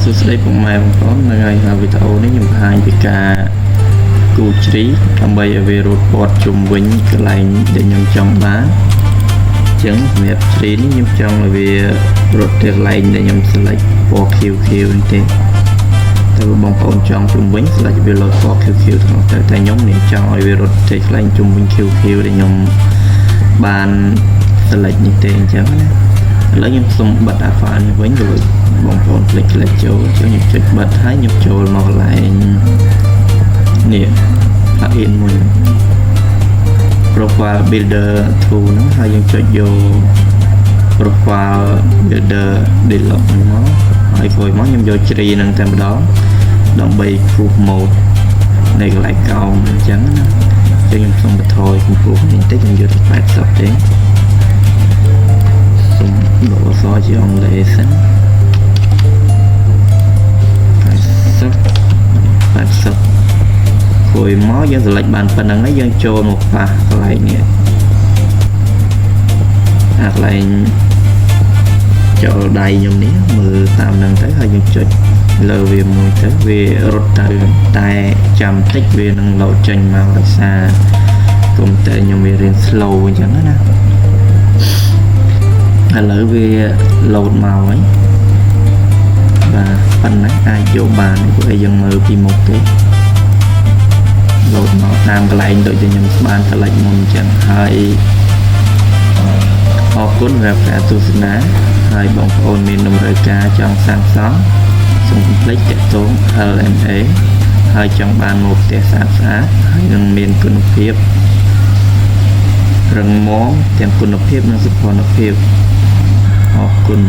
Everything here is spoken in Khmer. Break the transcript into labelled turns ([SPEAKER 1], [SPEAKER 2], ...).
[SPEAKER 1] សួស្តីពុកម៉ែបងប្អូននៅថ្ងៃវីដេអូនេះខ្ញុំបង្ហាញពីការគូជ្រីដើម្បីឲ្យវារត់ព័ទ្ធជុំវិញកន្លែងដែលខ្ញុំចង់បានអញ្ចឹងសម្រាប់ជ្រីនេះខ្ញុំចង់ឲ្យវារត់ទៅកន្លែងដែលខ្ញុំ select ពណ៌ខៀវនេះទេតែបងប្អូនចង់ជុំវិញ select វាលោតពណ៌ខៀវទាំងទៅតែខ្ញុំនេះចង់ឲ្យវារត់ទៅកន្លែងជុំវិញខៀវដែលខ្ញុំបាន select នេះទេអញ្ចឹងណាឥឡូវខ្ញុំសូមបិទ alpha នេះវិញរួចបងប្អូន click ចូលខ្ញុំចុចបិទហើយខ្ញុំចូលមកកន្លែងនេះ plugin មួយ profile builder tool ហ្នឹងហើយយើងចុចយក profile builder dialog ហ្នឹងមកហើយក្រោយមកខ្ញុំយកជ្រីហ្នឹងតែម្ដងដើម្បី proof mode នៃកន្លែងកោងអញ្ចឹងណាខ្ញុំសូមបន្ថយកម្ពស់នេះបន្តិចខ្ញុំយកទៅ80ទេសូមដកអក្សរជាអង់គ្លេសសិន80គួយមកយើង select បានប៉ុណ្ណឹងហើយយើងចូលមកប៉ះកន្លែងនេះកន្លែងចូលដៃខ្ញុំនេះមើលតាមហ្នឹងទៅហើយយើងចុចលើវាមួយទៅវារត់ទៅតែចាំតិចវានឹងលោតចេញមកដោយសារកុំព្យូទ័រខ្ញុំវារៀន slow អញ្ចឹងណាឥឡូវវាលោតមកហើយបាទប៉ុណ្ណេះអាចយកបានព្រោះយើងមើលពីមុខទេលោតមកតាមកន្លែងដូចដែលខ្ញុំបាន select មុនអញ្ចឹងហើយអរគុណសម្រាប់ការទស្សនាហើយបងប្អូនមានតម្រូវការចង់សាងសង់សូមកុំភ្លេចទាក់ទង LNA ហើយចង់បានមកផ្ទះស្អាតហើយនឹងមានគុណភាពរឹងមាំទាំងគុណភាពនិងសោភ័ណភាពអរគុណ